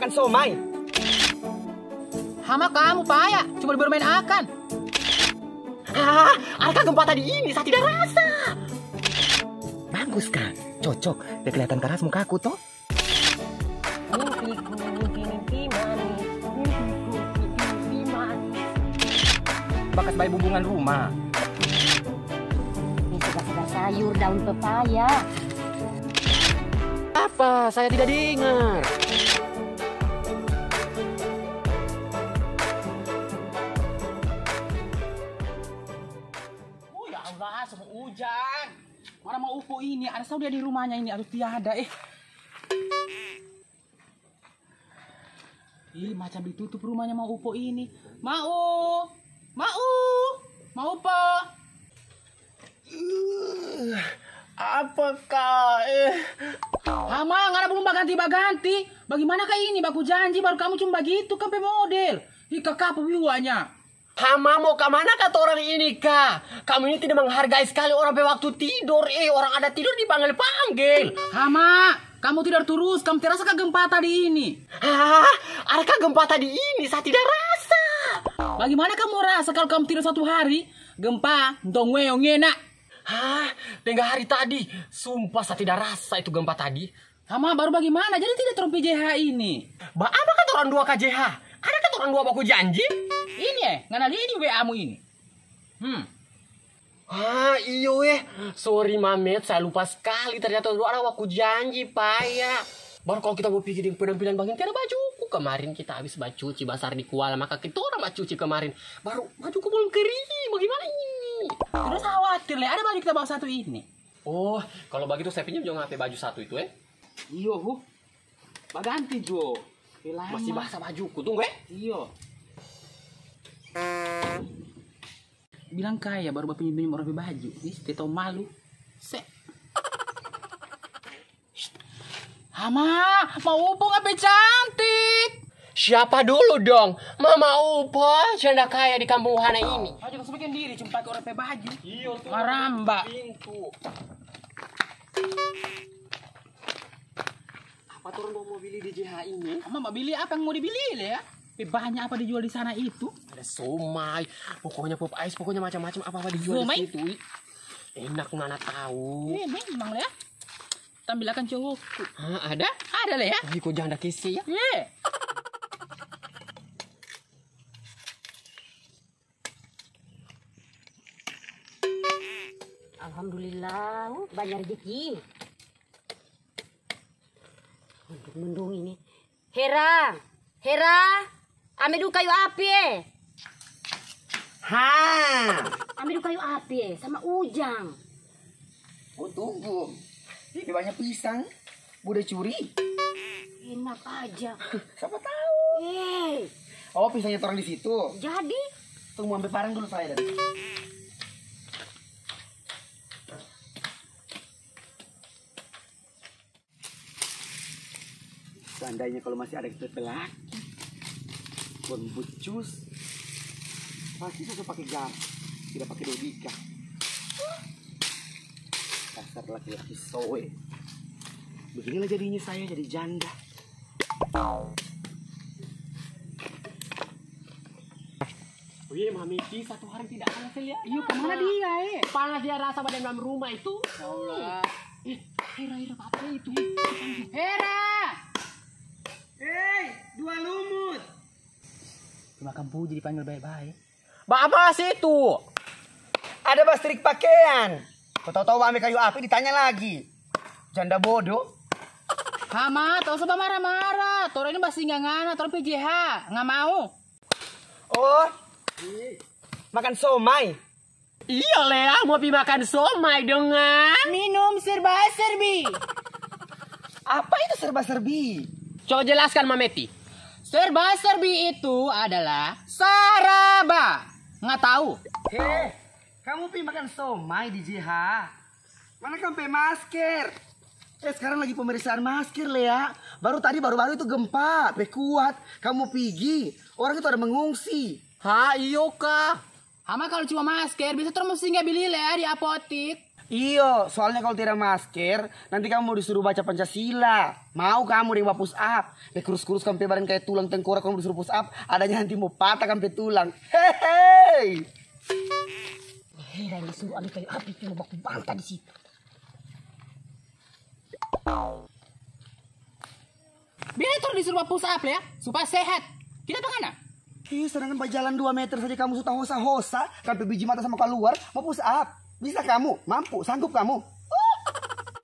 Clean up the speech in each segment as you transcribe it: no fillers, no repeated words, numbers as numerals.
makan somai. Hama kamu payah, cuma bermain akan. Arka gempa tadi ini saya tidak rasa. Bagus kan? Cocok. Dia kelihatan keras mukaku toh. Bakas bayi bumbungan rumah. Ini segar-segar sayur daun pepaya. Apa? Saya tidak dengar. Oh ya Allah, semua hujan. Mana mau upo ini? Ada saudara di rumahnya ini, aduh tiada macam ditutup rumahnya mau upo ini. Mau upo. Apakah? Hama, ngana belum baganti. Bagaimana kah ini? Baku janji baru kamu cuma begitu kan model. Ika kapu wiwanya. Hama mau ke mana kata orang ini kak? Kamu ini tidak menghargai sekali orang waktu tidur. Orang ada tidur dipanggil-panggil. Hama, kamu tidur terus. Kamu terasa kah gempa tadi ini? Arka gempa tadi ini saya tidak rasa. Bagaimana kamu rasa kalau kamu tidur satu hari? Gempa, dong weong enak. Tengah hari tadi. Sumpah saya tidak rasa itu gempa tadi. Hama, baru bagaimana? Jadi tidak turun PJH ini. Apa kata orang dua KJH? Ada kata orang dua baku janji? Ini ngana dia di WA-mu ini. Iyo sorry Mamet, saya lupa sekali. Ternyata ada waku janji, payah. Baru kalau kita mau pergi di penampilan bangin, tiada bajuku. Kemarin kita habis bacuci basar di Kuala, maka kita orang bacuci kemarin. Baru bajuku belum kering, bagaimana ini? Terus khawatir ada baju kita bawa satu ini. Oh, kalau begitu saya pinjam jangan HP baju satu itu Iyo, baganti Jo. Masih basah bajuku, tunggu Iyo. Bilang kaya baru bapak pinjam orang baju. Ih, tetau malu. Hama, mau upo ngapain cantik? Siapa dulu dong? Mama Upo, janda kaya di kampung Wahana ini. Aja langsung bikin diri, cuma pakai orang baju. Iyo, tuh. Maramba. Pintu. Apa turun mau beli di JH ini? Mama beli apa yang mau dibeli ya? Banyak apa dijual di sana itu? Ada somai, pokoknya pop ice, pokoknya macam-macam apa dijual somai? di situ. Enak nana tahu. Memang lah ya. Tampilakan cowokku. Ada? Ada lah ya. Kok janda kisi ya? Alhamdulillah, banyak rezeki. Untuk mendung ini. Hera, ambil dulu kayu api Ambil dulu kayu api sama Ujang. Oh tunggu. Ini banyak pisang. Udah curi. Enak aja. Siapa tahu. Oh pisangnya taruh di situ. Jadi. Tunggu ambil parang dulu saya dari. Seandainya kalau masih ada kita laki, bucus, pasti saya pakai gas, tidak pakai logika. Dasar laki-laki soe. Beginilah jadinya saya jadi janda. Wih, Mami Ki satu hari tidak ada lihat. Iya, kemana dia Panas dia rasa pada dalam rumah itu. Ya Allah. Hera, apa itu? Hera! Dua lumut. Makan puji dipanggil baik-baik. Apa sih itu? Ada bastrik pakaian. Kau tahu-tahu ambil kayu api ditanya lagi. Janda bodoh. Hama, tahu sebab marah-marah. Tora ini masih nggak ngana, tora PJH, nggak mau. Oh, makan somai. Iya Lea, mau pi makan somai dengan Minum serba-serbi. Apa itu serba-serbi? Coba jelaskan Mameti. Serba-serbi itu adalah saraba. Nggak tahu? Kamu pi makan somai di JH. Mana sampai masker? Sekarang lagi pemeriksaan masker Lea. Baru-baru itu gempa, kuat. Kamu pergi, orang itu ada mengungsi. Iyo kah? Hama kalau cuma masker bisa terus mesti nggak beli Lea di apotik. Iyo, soalnya kalau tidak masker, nanti kamu mau disuruh baca Pancasila. Mau kamu yang push up. Kurus-kurus sampai badan kayak tulang tengkorak kamu disuruh push up, adanya nanti mau patah sampai tulang. Hehehe. Hera yang disuruh ambil kayu api cuma baku banta di situ. Betul disuruh push up ya, supaya sehat. Kita bagaimana? Ih, sedangkan berjalan 2 meter saja kamu sudah hosa-hosa, sampai biji mata sama keluar, mau push up. Bisa kamu? Mampu? Sanggup kamu?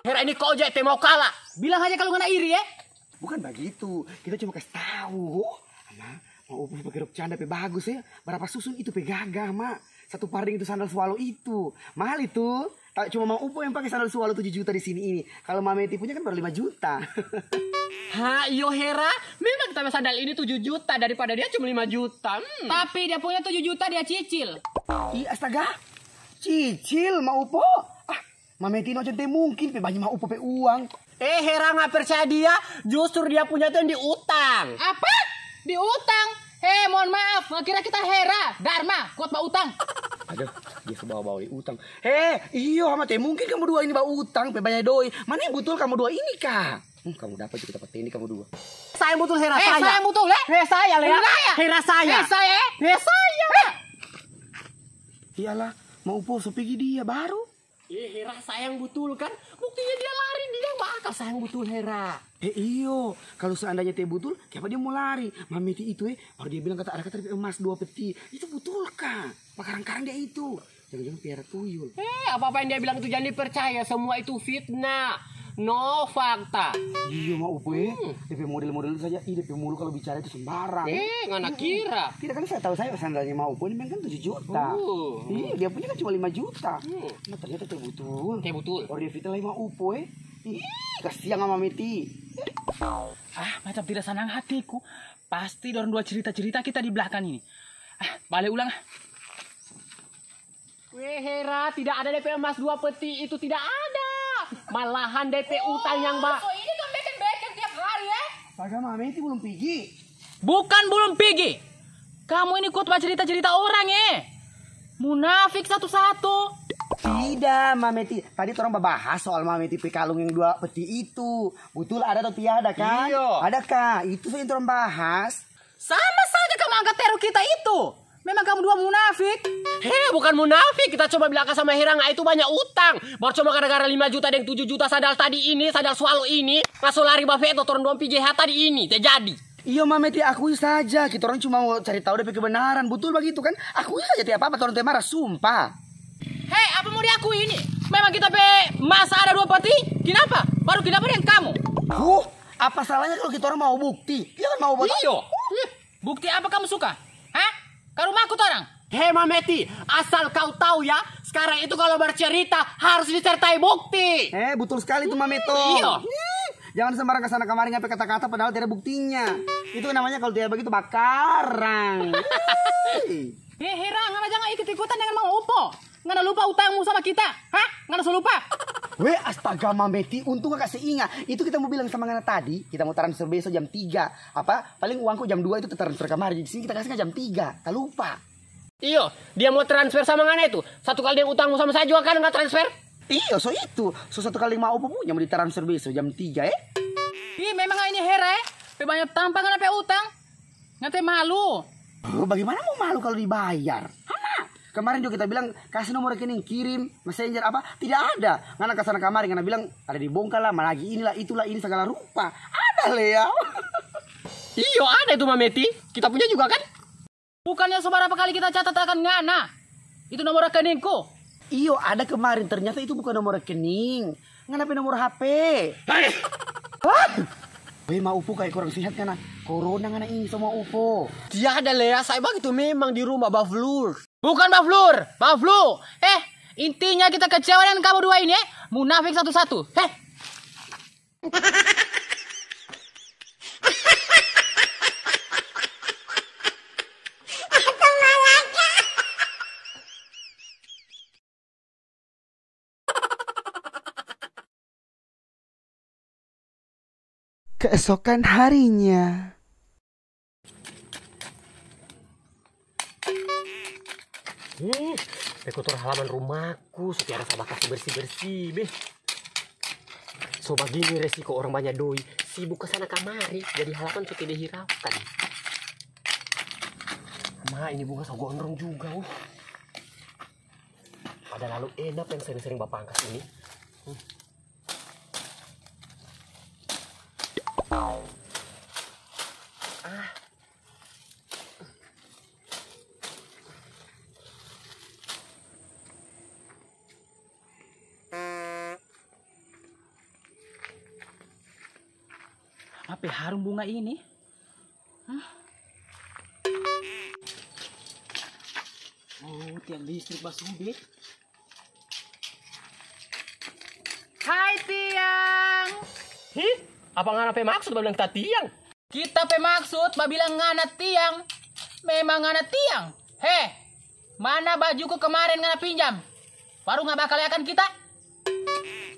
Hera ini kau aja mau kalah. Bilang aja kalau kena iri ya. Bukan begitu. Kita cuma kasih tahu. Nah, mau upus pakai rok canda pe bagus ya. Berapa susun itu pe gagah, Mak. Satu parding itu sandal swallow itu. Mahal itu. Cuma mau upo yang pakai sandal swallow 7 juta di sini ini. Kalau Mameti punya kan baru 5 juta. Ha, iyo Hera, memang kita sandal ini 7 juta daripada dia cuma 5 juta. Tapi dia punya 7 juta dia cicil. Ih, astaga. Cicil mau upo. Ah, Mameti no centeng mungkin pe banyak mau upo pe uang. Hera nggak percaya dia, justru dia punya tuh yang diutang. Apa? Diutang? Mohon maaf, kira kita Hera, Dharma, kuat bawa utang. Aduh, dia kebawa-bawa utang. Iyo, Mameti mungkin kamu dua ini bawa utang pe banyak doi. Mana yang betul kamu dua ini, Kak? Kamu dapat juga dapat ini kamu dua. Saya betul Hera, saya. Saya betul, Saya, Lea. Saya. Hera saya. Saya. Saya. Iyalah, mau upo so pergi dia baru. Hera sayang betul kan? Buktinya dia lari, dia bakal sayang betul Hera. Iyo, kalau seandainya teh betul, kenapa dia mau lari? Mameti itu baru dia bilang kata ada kata emas 2 peti. Itu betul kah? Makarang-karang dia itu. Jangan-jangan piara tuyul. Apa-apa yang dia bilang itu jangan dipercaya, semua itu fitnah. No fakta. Iya mau upo DP model-model itu saja. DP mulu kalau bicara itu sembarang. Ngana kira. Tidak kan saya tahu saya sandalnya mau upo ini kan 7 juta. Iya dia punya kan cuma 5 juta. Nah ternyata teh betul. Betul. Orang dia fitnah mau upo kasihan sama Mameti. Macam tidak senang hatiku. Pasti dorong 2 cerita-cerita kita di belakang ini. Balik ulang. Hera, tidak ada DP emas 2 peti itu tidak ada. Malahan DP utang yang So ini kan beken-beken tiap hari ya? Paga Mameti belum pergi. Bukan belum pergi. Kamu ini kuat baca cerita-cerita orang ya. Munafik satu-satu. Tidak, Mameti. Tadi orang bahas soal Mameti kalung yang 2 peti itu. Betul ada atau tiada kan? Iya. Ada kah? Itu yang orang bahas. Sama saja kamu angkat teror kita itu. Memang kamu 2 munafik. Bukan munafik. Kita coba bilang sama Hera nggak itu banyak utang. Baru cuma gara-gara 5 juta dan 7 juta sandal tadi ini, sandal swallow ini. Masuk lari bafeto turun 2 PJH tadi ini. Terjadi. Iya Mameti akui saja. Kita orang cuma mau cari tahu DP kebenaran. Betul begitu kan? Akui saja tiap apa orang teh marah. Sumpah. Apa mau diakui ini? Memang kita masa ada 2 peti. Kenapa? Baru kenapa dengan kamu? Apa salahnya kalau kita orang mau bukti? Dia kan mau bukti. Iyo. Bukti apa kamu suka? Ke rumahku orang. Mameti, asal kau tahu ya, sekarang itu kalau bercerita harus disertai bukti. Betul sekali itu Mameto. Iya. Jangan sembarang kesana kemari ngapain kata-kata padahal tidak ada buktinya. Itu namanya kalau tidak begitu bakarang. Hera, ngana jangan ikut-ikutan dengan Mang Upo. Ngana lupa utangmu sama kita. Ngana lupa. Astaga Mameti, untung gak kasih ingat. Itu kita mau bilang sama Ngana tadi, kita mau transfer besok jam 3. Paling uangku jam 2 itu transfer kemarin. Di sini kita kasih jam 3. Tak lupa. Iyo, dia mau transfer sama Ngana itu. Satu kali dia utangmu sama saya juga kan nggak transfer? Iya, itu. Satu kali mau apa punya mau ditransfer besok jam 3 Memang ini Hera banyak tampang apa utang. Ngate malu. Bagaimana mau malu kalau dibayar? Kemarin juga kita bilang kasih nomor rekening, kirim messenger apa, tidak ada. Ngana kesana kemarin Ngana bilang ada dibongkar lah, lagi inilah itulah ini segala rupa. Ada Lea. Iyo ada itu Mameti, kita punya juga kan? Bukannya seberapa kali kita catat akan Ngana. Itu nomor rekeningku. Iyo ada kemarin, ternyata itu bukan nomor rekening. Ngana nomor HP. Mau upo kayak kurang sehat Ngana. Corona Ngana ini sama upo. Tiada Lea, saya begitu memang di rumah baflur. Bukan Baflu. Intinya kita kecewa dengan kamu 2 ini munafik satu-satu. Keesokan harinya. kotor halaman rumahku, supaya ada sabah kasih bersih-bersih, beh. So begini resiko orang banyak doi, sibuk kesana kamari, jadi halaman sudah tidak hiraukan. Ma, ini bunga so gondrong juga. Pada lalu enak yang sering-sering bapak angkat ini. Apa harum bunga ini? Oh, tiang listrik Basubi. Hai tiang. Hih, apa ngana maksud bilang kita tiang? Kita maksud bilang ngana tiang. Memang ngana tiang. Heh, mana bajuku kemarin ngana pinjam? Baru nggak bakal akan kita?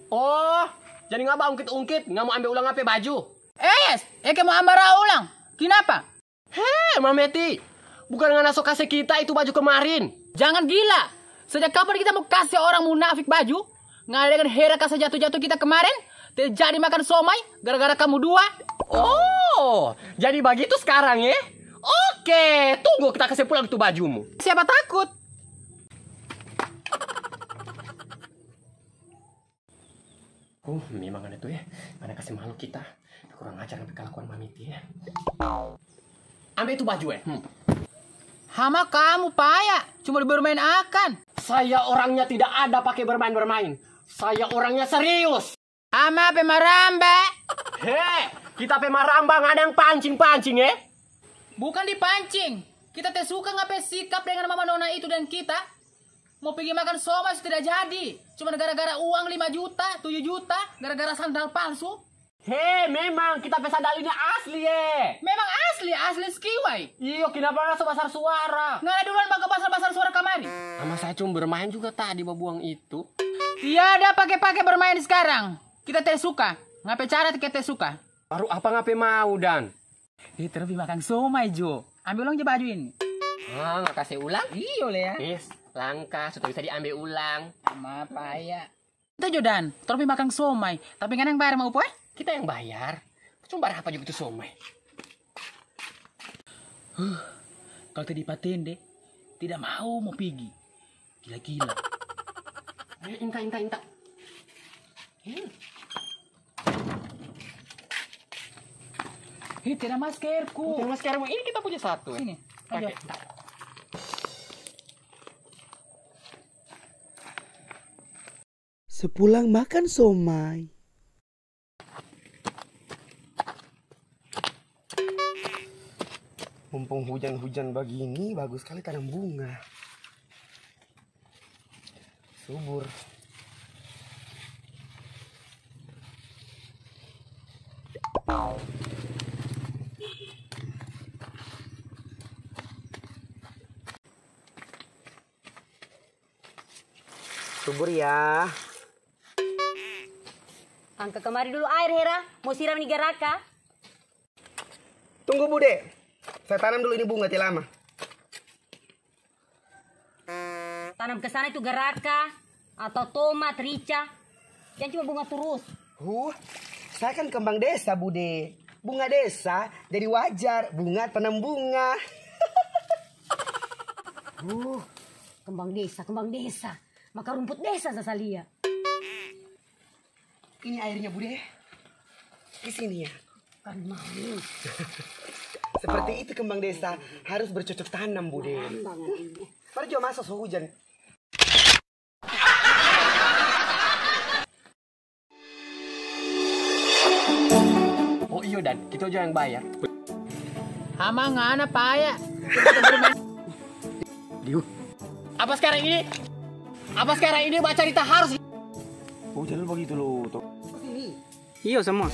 Oh, jadi nggak mau ungkit-ungkit, nggak mau ambil ulang apa baju? Yes, mau ambara ulang. Kenapa? Heh, Mameti, bukan ngana so kasih kita itu baju kemarin. Jangan gila. Sejak kapan kita mau kasih orang munafik baju? Ngadakan hera kasih jatuh-jatuh kita kemarin? Terjadi makan somai gara-gara kamu dua? Oh, jadi begitu sekarang ya? Oke, tunggu kita kasih pulang itu bajumu. Siapa takut? Memang ada tuh ya. Mana kasih malu kita. Kurang ajar sampai kelakuan Mamiti ya. Ambil itu baju ya. Hama kamu payah. Cuma bermain akan. Saya orangnya tidak ada pakai bermain-bermain. Saya orangnya serius. Hama pemaramba. Hei, kita pemaramba nggak ada yang pancing-pancing ya. Bukan dipancing. Kita teh suka ngapain sikap dengan mama nona itu dan kita. Mau pergi makan somai tidak jadi. Cuma gara-gara uang 5 juta, 7 juta. Gara-gara sandal palsu. Hei, memang kita sandal ini asli ya. Memang asli skiwai. Iyo, kenapa nggak sebesar suara? Nggak ada duluan bangga basar-basar suara kamari. Sama saya cuma bermain juga tadi babuang itu. Tiada pakai-pakai bermain sekarang. Kita teh suka. Ngapain cara kita teh suka? Baru apa ngapain mau dan? Terlebih makan somai Jo. Ambil ulang je baju ini. Nggak kasih ulang? Iyo le ya. Yes, langka sudah bisa diambil ulang. Apa ya? Itu Jodan, terlebih makan somai. Tapi kan yang bayar mau apa? Kita yang bayar. Cuma bayar apa juga itu somai. Kalau tadi patende, tidak mau pergi. Gila-gila. Ayo, inta. Tidak maskerku. Mas sekarang ini kita punya satu. Sini. Pakai. Sepulang makan somai. Mumpung hujan-hujan begini, bagus sekali tanam bunga. Subur. Subur ya. Angkat kemari dulu air Hera. Mau siram ini garaka. Tunggu Bude. Saya tanam dulu ini bunga tidak lama. Tanam ke sana itu garaka atau tomat, rica. Yang cuma bunga terus. Saya kan kembang desa Bude. Bunga desa jadi wajar. Bunga tanam bunga. Kembang desa. Maka rumput desa Sasalia. Ini airnya Bude. Di sini ya. Kan mau. Seperti itu kembang desa harus bercocok tanam Bude. Mari coba masuk hujan. Oh iya dan kita aja yang bayar. Hama ngana payah. Apa sekarang ini? Apa sekarang ini baca cerita harus? Oh jangan begitu loh. Iya semua.